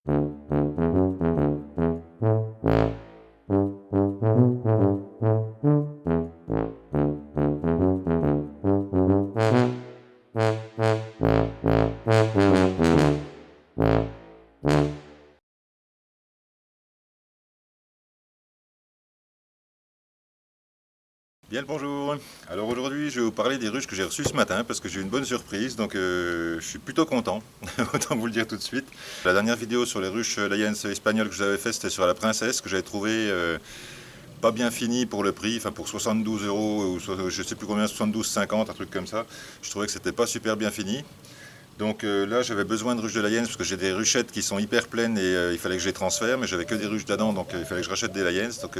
Bien le bonjour. Alors aujourd'hui je vais vous parler des ruches que j'ai reçues ce matin parce que j'ai eu une bonne surprise, donc je suis plutôt content, autant vous le dire tout de suite. La dernière vidéo sur les ruches Lions espagnoles que j'avais fait, c'était sur la princesse que j'avais trouvé pas bien finie pour le prix, enfin pour 72 euros ou je sais plus combien, 72,50, un truc comme ça. Je trouvais que c'était pas super bien fini. Donc là j'avais besoin de ruches de Lions parce que j'ai des ruchettes qui sont hyper pleines et il fallait que je les transfère, mais j'avais que des ruches d'Adam, donc il fallait que je rachète des Lions. Donc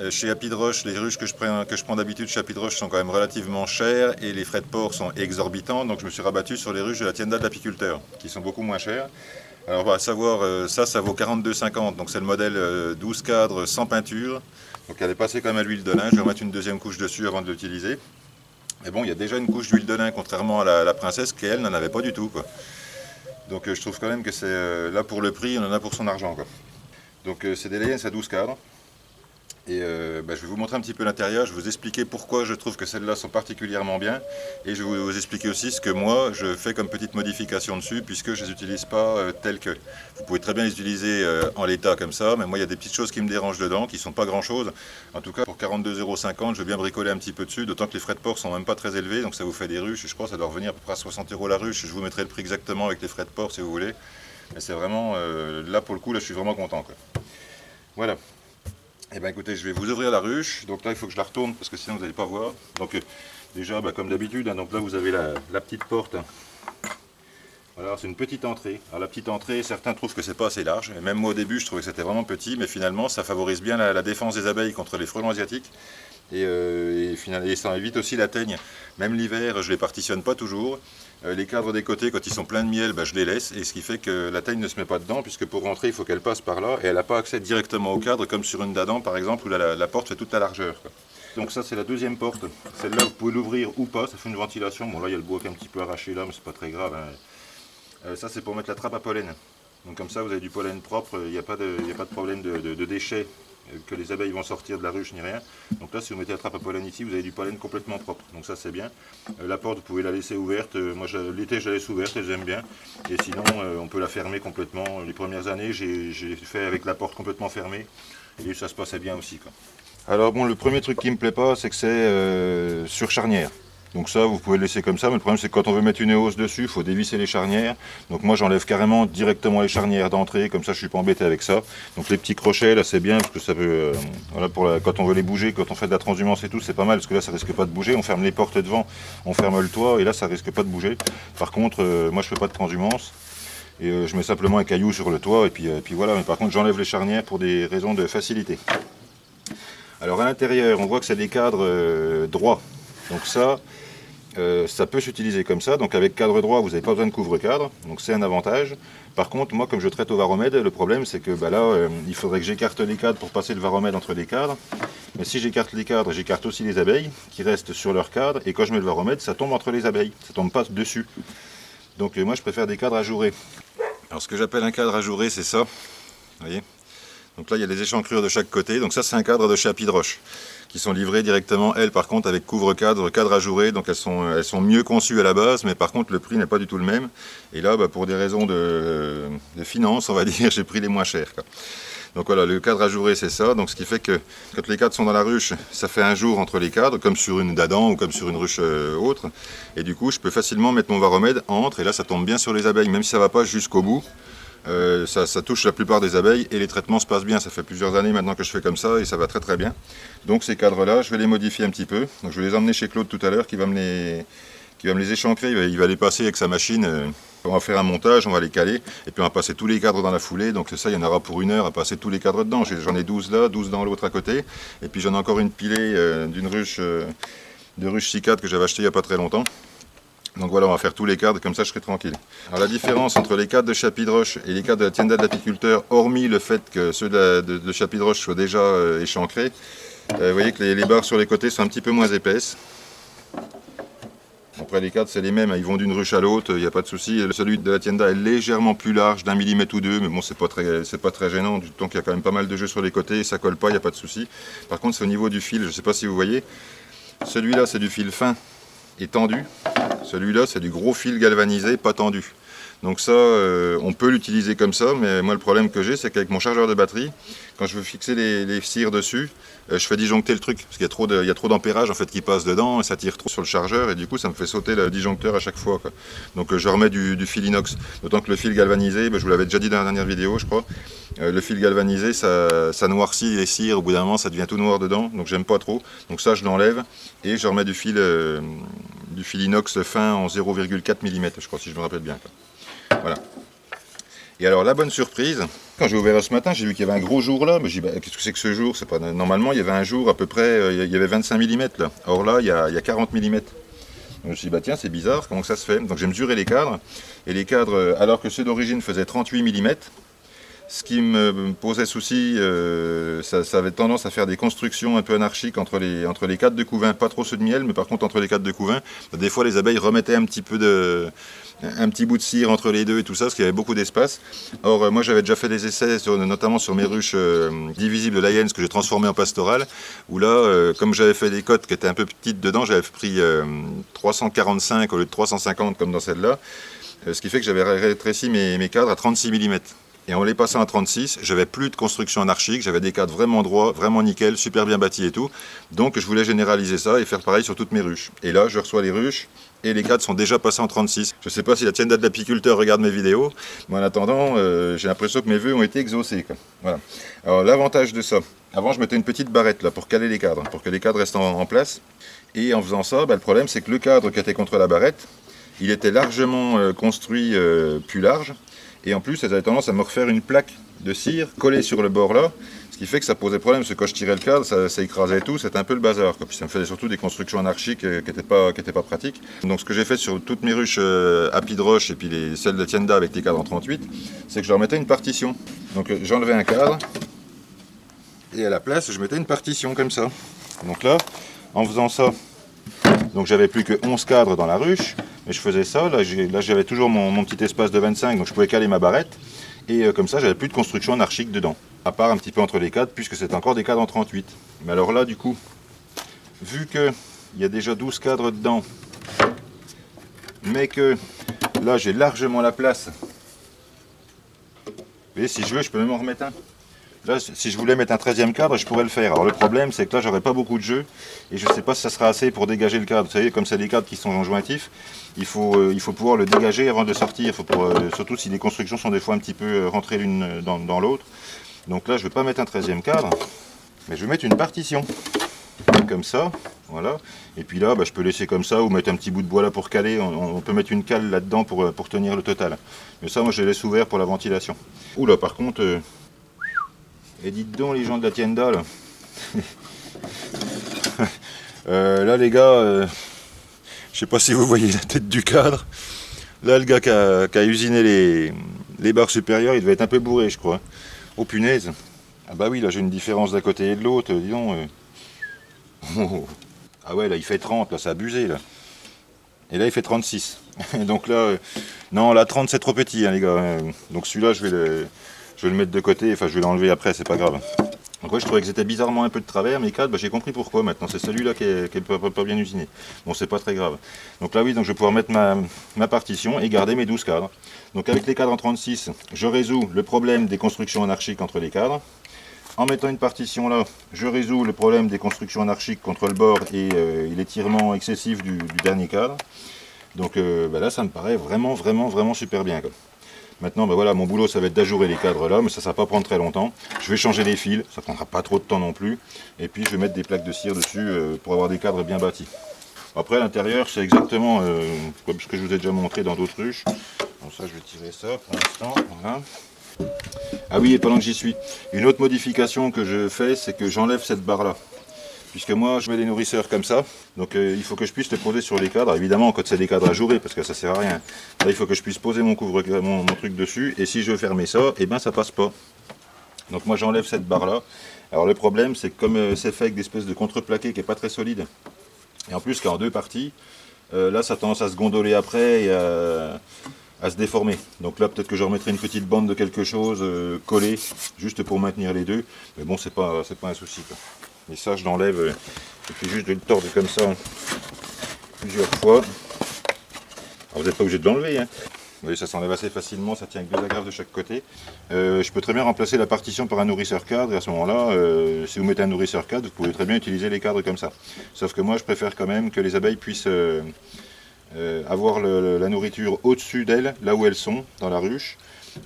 chez Happy de Roche, les ruches que je prends d'habitude chez Happy de Roche sont quand même relativement chères et les frais de port sont exorbitants. Donc je me suis rabattu sur les ruches de la Tienda de l'Apiculteur, qui sont beaucoup moins chères. Alors on va savoir, ça vaut 42,50. Donc c'est le modèle 12 cadres sans peinture. Donc elle est passée quand même à l'huile de lin. Je vais remettre une deuxième couche dessus avant de l'utiliser. Mais bon, il y a déjà une couche d'huile de lin, contrairement à la princesse, qui elle n'en avait pas du tout, quoi. Donc je trouve quand même que c'est là pour le prix, on en a pour son argent, quoi. Donc c'est des Layens à 12 cadres. Et je vais vous montrer un petit peu l'intérieur, je vais vous expliquer pourquoi je trouve que celles-là sont particulièrement bien. Et je vais vous expliquer aussi ce que moi je fais comme petite modification dessus, puisque je ne les utilise pas telles que. Vous pouvez très bien les utiliser en l'état comme ça, mais moi il y a des petites choses qui me dérangent dedans, qui ne sont pas grand-chose. En tout cas pour 42,50 €, je vais bien bricoler un petit peu dessus, d'autant que les frais de port sont même pas très élevés, donc ça vous fait des ruches. Je crois que ça doit revenir à peu près à 60 € la ruche. Je vous mettrai le prix exactement avec les frais de port si vous voulez. Mais c'est vraiment, là pour le coup, là je suis vraiment content, quoi. Voilà. Eh bien écoutez, je vais vous ouvrir la ruche. Donc là il faut que je la retourne parce que sinon vous n'allez pas voir. Donc déjà comme d'habitude, hein, donc là vous avez la petite porte. Voilà, c'est une petite entrée. Alors la petite entrée, certains trouvent que c'est pas assez large. Et même moi au début je trouvais que c'était vraiment petit, mais finalement ça favorise bien la défense des abeilles contre les frelons asiatiques. Et ça évite aussi la teigne. Même l'hiver, je ne les partitionne pas toujours. Les cadres des côtés, quand ils sont pleins de miel, je les laisse. Et ce qui fait que la teigne ne se met pas dedans, puisque pour rentrer, il faut qu'elle passe par là. Et elle n'a pas accès directement au cadre, comme sur une d'Adam, par exemple, où la porte fait toute la largeur, quoi. Donc ça, c'est la deuxième porte. Celle-là, vous pouvez l'ouvrir ou pas. Ça fait une ventilation. Bon, là, il y a le bois qui est un petit peu arraché là, mais c'est pas très grave, hein. Ça, c'est pour mettre la trappe à pollen. Donc comme ça, vous avez du pollen propre. Il n'y a pas de problème de déchets que les abeilles vont sortir de la ruche ni rien. Donc là, si vous mettez la trappe à pollen ici, vous avez du pollen complètement propre. Donc ça, c'est bien. La porte, vous pouvez la laisser ouverte. Moi, l'été, je la laisse ouverte et j'aime bien. Et sinon, on peut la fermer complètement. Les premières années, j'ai fait avec la porte complètement fermée. Et ça se passait bien aussi, quoi. Alors bon, le premier truc qui me plaît pas, c'est que c'est sur charnière. Donc ça, vous pouvez le laisser comme ça, mais le problème c'est que quand on veut mettre une éhausse dessus, il faut dévisser les charnières. Donc moi j'enlève carrément directement les charnières d'entrée, comme ça je suis pas embêté avec ça. Donc les petits crochets là c'est bien, parce que ça peut, voilà, quand on veut les bouger, quand on fait de la transhumance et tout, c'est pas mal, parce que là ça risque pas de bouger. On ferme les portes devant, on ferme le toit, et là ça risque pas de bouger. Par contre, moi je fais pas de transhumance. Et je mets simplement un caillou sur le toit, et puis voilà. Mais par contre j'enlève les charnières pour des raisons de facilité. Alors à l'intérieur, on voit que c'est des cadres droits. Donc ça peut s'utiliser comme ça. Donc avec cadre droit, vous n'avez pas besoin de couvre-cadre. Donc c'est un avantage. Par contre, moi, comme je traite au varomède, le problème c'est que là, il faudrait que j'écarte les cadres pour passer le varomède entre les cadres. Mais si j'écarte les cadres, j'écarte aussi les abeilles qui restent sur leur cadre. Et quand je mets le varomède, ça tombe entre les abeilles. Ça tombe pas dessus. Donc moi, je préfère des cadres ajourés. Alors ce que j'appelle un cadre ajouré, c'est ça. Vous voyez ? Donc là, il y a les échancrures de chaque côté. Donc ça, c'est un cadre de chez Happy de Roche, qui sont livrées directement, elles, par contre, avec couvre-cadre, cadre ajouré. Donc elles sont mieux conçues à la base, mais par contre, le prix n'est pas du tout le même. Et là, pour des raisons de finance, on va dire, j'ai pris les moins chers, quoi. Donc voilà, le cadre ajouré, c'est ça. Donc ce qui fait que quand les cadres sont dans la ruche, ça fait un jour entre les cadres, comme sur une d'Adam ou comme sur une ruche autre. Et du coup, je peux facilement mettre mon varomède entre, et là, ça tombe bien sur les abeilles, même si ça ne va pas jusqu'au bout. Ça touche la plupart des abeilles et les traitements se passent bien. Ça fait plusieurs années maintenant que je fais comme ça et ça va très très bien. Donc ces cadres là, je vais les modifier un petit peu. Donc je vais les emmener chez Claude tout à l'heure qui va me les échancrer. Il va les passer avec sa machine. On va faire un montage, on va les caler et puis on va passer tous les cadres dans la foulée. Donc ça, il y en aura pour 1 heure à passer tous les cadres dedans. J'en ai 12 là, 12 dans l'autre à côté. Et puis j'en ai encore une pilée d'une ruche de ruche 6-4 que j'avais acheté il n'y a pas très longtemps. Donc voilà, on va faire tous les cadres, comme ça je serai tranquille. Alors la différence entre les cadres de chez Happy de Roche et les cadres de la Tienda de l'Apiculteur, hormis le fait que ceux de chez Happy de Roche soient déjà échancrés, vous voyez que les barres sur les côtés sont un petit peu moins épaisses. On Après les cadres c'est les mêmes, ils vont d'une ruche à l'autre, il n'y a pas de souci. Celui de la Tienda est légèrement plus large d'1 millimètre ou deux, mais bon c'est pas très gênant, du temps qu'il y a quand même pas mal de jeu sur les côtés, ça colle pas, il n'y a pas de souci. Par contre c'est au niveau du fil, je ne sais pas si vous voyez, celui-là c'est du fil fin et tendu, celui-là c'est du gros fil galvanisé pas tendu. Donc ça, on peut l'utiliser comme ça, mais moi le problème que j'ai, c'est qu'avec mon chargeur de batterie, quand je veux fixer les cires dessus, je fais disjoncter le truc, parce qu'il y a trop d'ampérage en fait qui passe dedans, et ça tire trop sur le chargeur, et du coup ça me fait sauter le disjoncteur à chaque fois, quoi. Donc je remets du fil inox, d'autant que le fil galvanisé, je vous l'avais déjà dit dans la dernière vidéo je crois, le fil galvanisé ça noircit les cires, au bout d'un moment ça devient tout noir dedans, donc j'aime pas trop, donc ça je l'enlève, et je remets du fil inox fin en 0,4 mm, je crois si je me rappelle bien, quoi. Voilà. Et alors la bonne surprise, quand j'ai ouvert ce matin, j'ai vu qu'il y avait un gros jour là, mais j'ai dit qu'est-ce que c'est que ce jour? C'est pas normalement il y avait un jour à peu près, il y avait 25 mm là. Or là il y a 40 mm. Donc je me suis dit tiens c'est bizarre, comment ça se fait? Donc j'ai mesuré les cadres, et les cadres, alors que ceux d'origine faisaient 38 mm, ce qui me posait souci, ça avait tendance à faire des constructions un peu anarchiques entre les cadres de couvain, pas trop ceux de miel, mais par contre entre les cadres de couvain, des fois les abeilles remettaient un petit bout de cire entre les deux et tout ça, parce qu'il y avait beaucoup d'espace. Or moi j'avais déjà fait des essais, notamment sur mes ruches divisibles de Lyens que j'ai transformées en pastorales, où là, comme j'avais fait des cotes qui étaient un peu petites dedans, j'avais pris 345 au lieu de 350 comme dans celle-là, ce qui fait que j'avais rétréci mes cadres à 36 mm. Et en les passant à 36, j'avais plus de construction anarchique, j'avais des cadres vraiment droits, vraiment nickel, super bien bâtis et tout. Donc je voulais généraliser ça et faire pareil sur toutes mes ruches. Et là, je reçois les ruches et les cadres sont déjà passés en 36. Je ne sais pas si la Tienda de l'apiculteur regarde mes vidéos, mais en attendant, j'ai l'impression que mes vœux ont été exaucés, quoi. Voilà. Alors l'avantage de ça, avant je mettais une petite barrette là pour caler les cadres, pour que les cadres restent en place. Et en faisant ça, le problème c'est que le cadre qui était contre la barrette, il était largement construit plus large. Et en plus, elles avaient tendance à me refaire une plaque de cire collée sur le bord là, ce qui fait que ça posait problème, parce que quand je tirais le cadre, ça écrasait tout, c'était un peu le bazar, quoi. Puis ça me faisait surtout des constructions anarchiques qui n'étaient pas pratiques. Donc ce que j'ai fait sur toutes mes ruches à pied de roche et puis celles de Tienda avec les cadres en 38, c'est que je leur mettais une partition. Donc j'enlevais un cadre, et à la place, je mettais une partition comme ça. Donc là, en faisant ça, donc j'avais plus que 11 cadres dans la ruche, mais je faisais ça, là j'avais toujours mon petit espace de 25, donc je pouvais caler ma barrette, et comme ça j'avais plus de construction anarchique dedans, à part un petit peu entre les cadres, puisque c'est encore des cadres en 38. Mais alors là du coup, vu qu'il y a déjà 12 cadres dedans, mais que là j'ai largement la place, et si je veux je peux même en remettre un. Là, si je voulais mettre un 13e cadre, je pourrais le faire. Alors le problème, c'est que là, j'aurais pas beaucoup de jeu, et je ne sais pas si ça sera assez pour dégager le cadre. Vous savez, comme c'est des cadres qui sont en jointifs, il faut pouvoir le dégager avant de sortir, surtout si les constructions sont des fois un petit peu rentrées l'une dans l'autre. Donc là, je ne vais pas mettre un 13e cadre, mais je vais mettre une partition, comme ça, voilà. Et puis là, je peux laisser comme ça, ou mettre un petit bout de bois là pour caler. On peut mettre une cale là-dedans pour tenir le total. Mais ça, moi, je laisse ouvert pour la ventilation. Oula, par contre... Et dites donc les gens de la Tienda là. Là les gars, je sais pas si vous voyez la tête du cadre. Là le gars qui a usiné les barres supérieures, il devait être un peu bourré je crois. Oh punaise. Ah bah oui là j'ai une différence d'un côté et de l'autre, dis donc. Oh. Ah ouais là il fait 30, là c'est abusé là. Et là il fait 36. Donc là, non la 30 c'est trop petit hein, les gars. Donc celui-là je vais le mettre de côté, enfin je vais l'enlever après, c'est pas grave. Donc ouais, je trouvais que c'était bizarrement un peu de travers, mes cadres, j'ai compris pourquoi maintenant, c'est celui-là qui est pas bien usiné. Bon, c'est pas très grave. Donc là oui, donc je vais pouvoir mettre ma partition et garder mes 12 cadres. Donc avec les cadres en 36, je résous le problème des constructions anarchiques entre les cadres. En mettant une partition là, je résous le problème des constructions anarchiques contre le bord et l'étirement excessif du dernier cadre. Donc là, ça me paraît vraiment super bien, quoi. Maintenant, voilà, mon boulot, ça va être d'ajourer les cadres là, mais ça ne va pas prendre très longtemps. Je vais changer les fils, ça ne prendra pas trop de temps non plus. Et puis, je vais mettre des plaques de cire dessus pour avoir des cadres bien bâtis. Après, à l'intérieur, c'est exactement comme ce que je vous ai déjà montré dans d'autres ruches. Donc ça, je vais tirer ça pour l'instant. Voilà. Ah oui, et pendant que j'y suis, une autre modification que je fais, c'est que j'enlève cette barre-là. Puisque moi, je mets des nourrisseurs comme ça, donc il faut que je puisse les poser sur les cadres. Alors, évidemment, quand c'est des cadres ajourer, parce que ça sert à rien. Là, il faut que je puisse poser mon truc dessus, et si je veux fermer ça, eh ben ça passe pas. Donc moi, j'enlève cette barre-là. Alors le problème, c'est que comme c'est fait avec des espèces de contreplaqué qui est pas très solide, et en plus qui est en deux parties, là ça a tendance à se gondoler après et à se déformer. Donc là peut-être que je remettrai une petite bande de quelque chose collée, juste pour maintenir les deux. Mais bon, c'est pas un souci, quoi. Et ça je l'enlève, il suffit juste de le tordre comme ça plusieurs fois. Alors vous n'êtes pas obligé de l'enlever, hein. Vous voyez, ça s'enlève assez facilement, ça tient avec 2 agrafes de chaque côté. Je peux très bien remplacer la partition par un nourrisseur cadre, et à ce moment-là, si vous mettez un nourrisseur cadre, vous pouvez très bien utiliser les cadres comme ça. Sauf que moi, je préfère quand même que les abeilles puissent avoir la nourriture au-dessus d'elles, là où elles sont, dans la ruche,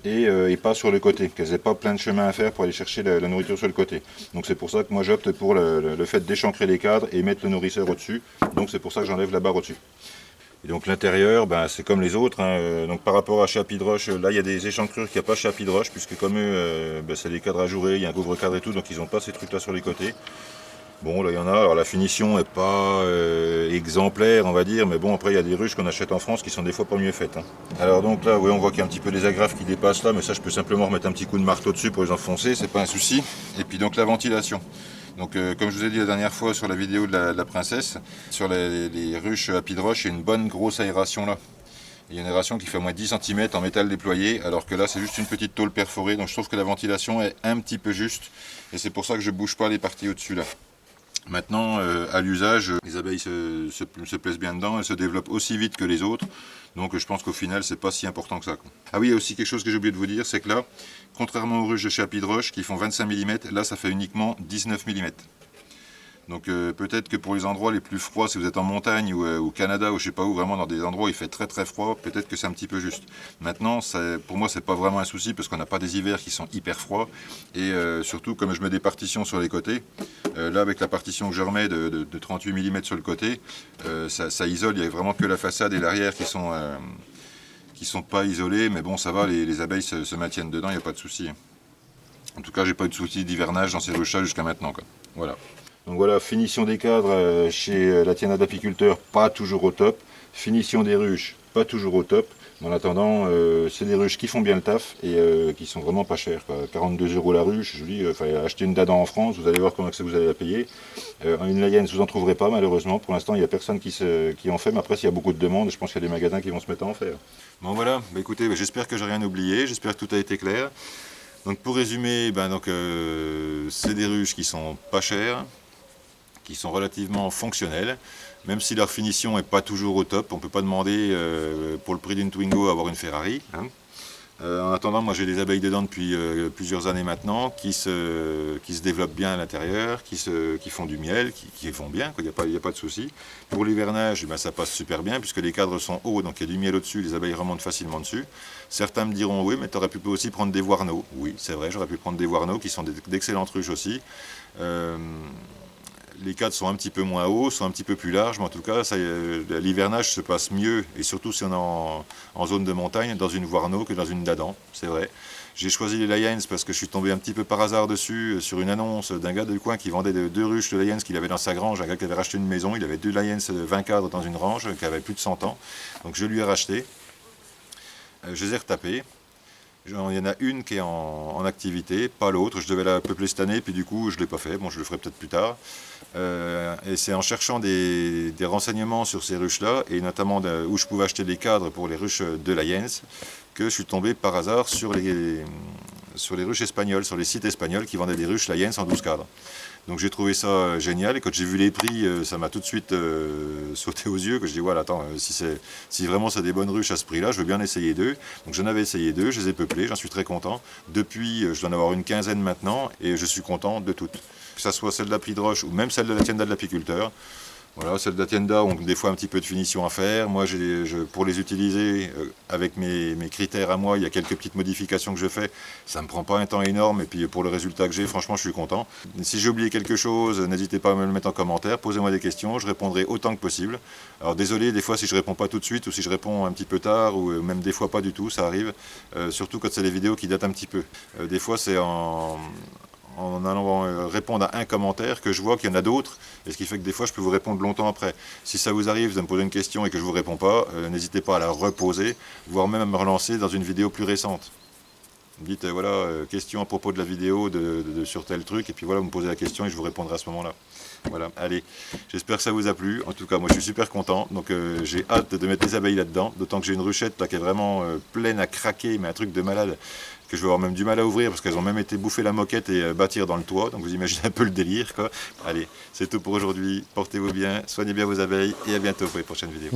et pas sur le côté, qu'elles n'aient pas plein de chemin à faire pour aller chercher la nourriture sur le côté. Donc c'est pour ça que moi j'opte pour le fait d'échancrer les cadres et mettre le nourrisseur au-dessus. Donc c'est pour ça que j'enlève la barre au-dessus. Et donc l'intérieur, ben, c'est comme les autres, hein. Donc par rapport à chez Apidroche, là il y a des échancrures qu'il n'y a pas chez Apidroche, puisque comme eux, ben, c'est des cadres ajourés, il y a un couvre-cadre et tout, donc ils n'ont pas ces trucs-là sur les côtés. Bon, là il y en a, alors la finition n'est pas exemplaire, on va dire, mais bon, après il y a des ruches qu'on achète en France qui sont des fois pas mieux faites, hein. Alors donc là, oui, on voit qu'il y a un petit peu des agrafes qui dépassent là, mais ça je peux simplement remettre un petit coup de marteau dessus pour les enfoncer, c'est pas un souci. Et puis donc la ventilation. Donc comme je vous ai dit la dernière fois sur la vidéo de la princesse, sur les ruches Apidroche, il y a une bonne grosse aération là. Il y a une aération qui fait au moins 10 cm en métal déployé, alors que là c'est juste une petite tôle perforée, donc je trouve que la ventilation est un petit peu juste, et c'est pour ça que je bouge pas les parties au-dessus là. Maintenant, à l'usage, les abeilles se plaisent bien dedans, elles se développent aussi vite que les autres, donc je pense qu'au final c'est pas si important que ça, quoi. Ah oui, il y a aussi quelque chose que j'ai oublié de vous dire, c'est que là, contrairement aux ruches de chez Apidroche qui font 25 mm, là ça fait uniquement 19 mm. Donc peut-être que pour les endroits les plus froids, si vous êtes en montagne ou au Canada ou je sais pas où, vraiment dans des endroits où il fait très très froid, peut-être que c'est un petit peu juste. Maintenant, pour moi, c'est pas vraiment un souci parce qu'on n'a pas des hivers qui sont hyper froids. Et surtout, comme je mets des partitions sur les côtés, là avec la partition que je remets de 38 mm sur le côté, ça isole, il n'y a vraiment que la façade et l'arrière qui sont pas isolés, mais bon, ça va, les abeilles se maintiennent dedans, il n'y a pas de souci. En tout cas, j'ai pas eu de souci d'hivernage dans ces ruches-là jusqu'à maintenant, quoi. Voilà. Donc voilà, finition des cadres chez la Tienda d'apiculteur, pas toujours au top. Finition des ruches, pas toujours au top. Mais en attendant, c'est des ruches qui font bien le taf et qui sont vraiment pas chères, quoi. 42 € la ruche, je vous dis, acheter une dada en France, vous allez voir comment que vous allez la payer. Une Layens, vous en trouverez pas malheureusement. Pour l'instant, il n'y a personne qui en fait, mais après, s'il y a beaucoup de demandes, je pense qu'il y a des magasins qui vont se mettre à en faire. Bon voilà, bah, écoutez, j'espère que j'ai rien oublié, j'espère que tout a été clair. Donc pour résumer, c'est des ruches qui sont pas chères, qui sont relativement fonctionnels, même si leur finition n'est pas toujours au top. On ne peut pas demander pour le prix d'une Twingo à avoir une Ferrari, hein. En attendant, moi j'ai des abeilles dedans depuis plusieurs années maintenant, qui se développent bien à l'intérieur, qui font du miel, qui font bien, il n'y a pas de souci. Pour l'hivernage, ça passe super bien, puisque les cadres sont hauts, donc il y a du miel au-dessus, les abeilles remontent facilement dessus. Certains me diront, oui, mais tu aurais pu aussi prendre des Voirneaux. Oui, c'est vrai, j'aurais pu prendre des Voirneaux, qui sont d'excellentes ruches aussi. Les cadres sont un petit peu moins hauts, sont un petit peu plus larges, mais en tout cas, l'hivernage se passe mieux, et surtout si on est en zone de montagne, dans une Voirneau que dans une Dadan, c'est vrai. J'ai choisi les Layens parce que je suis tombé un petit peu par hasard dessus, sur une annonce d'un gars du coin qui vendait 2 ruches de Layens qu'il avait dans sa grange, un gars qui avait racheté une maison, il avait 2 Layens 20 cadres dans une range, qui avait plus de 100 ans, donc je lui ai racheté. Je les ai retapés. Il y en a une qui est en activité, pas l'autre. Je devais la peupler cette année, puis du coup, je ne l'ai pas fait. Bon, je le ferai peut-être plus tard. Et c'est en cherchant des renseignements sur ces ruches-là, et notamment où je pouvais acheter des cadres pour les ruches de Layens, que je suis tombé par hasard sur les ruches espagnoles, sur les sites espagnols qui vendaient des ruches Layens en 12 cadres. Donc j'ai trouvé ça génial, et quand j'ai vu les prix, ça m'a tout de suite sauté aux yeux, que je dis voilà, attends, si vraiment c'est des bonnes ruches à ce prix-là, je veux bien essayer 2. Donc j'en avais essayé 2, je les ai peuplées, j'en suis très content. Depuis, je dois en avoir une quinzaine maintenant, et je suis content de toutes. Que ce soit celle d'Apidroche ou même celle de la Tienda de l'apiculteur. Voilà, celles d'Atienda ont des fois un petit peu de finition à faire. Moi, pour les utiliser avec mes critères à moi, il y a quelques petites modifications que je fais. Ça ne me prend pas un temps énorme, et puis pour le résultat que j'ai, franchement, je suis content. Si j'ai oublié quelque chose, n'hésitez pas à me le mettre en commentaire, posez-moi des questions, je répondrai autant que possible. Alors désolé, des fois si je réponds pas tout de suite, ou si je réponds un petit peu tard, ou même des fois pas du tout, ça arrive. Surtout quand c'est des vidéos qui datent un petit peu. Des fois c'est en allant répondre à un commentaire que je vois qu'il y en a d'autres, et ce qui fait que des fois je peux vous répondre longtemps après. Si ça vous arrive de me poser une question et que je ne vous réponds pas, n'hésitez pas à la reposer, voire même à me relancer dans une vidéo plus récente. Dites voilà, question à propos de la vidéo sur tel truc, et puis voilà, vous me posez la question et je vous répondrai à ce moment-là. Voilà, allez, j'espère que ça vous a plu. En tout cas, moi je suis super content, donc j'ai hâte de mettre les abeilles là-dedans, d'autant que j'ai une ruchette là qui est vraiment pleine à craquer, mais un truc de malade, que je vais avoir même du mal à ouvrir parce qu'elles ont même été bouffer la moquette et bâtir dans le toit, donc vous imaginez un peu le délire, quoi. Allez, c'est tout pour aujourd'hui, portez-vous bien, soignez bien vos abeilles, et à bientôt pour les prochaines vidéos.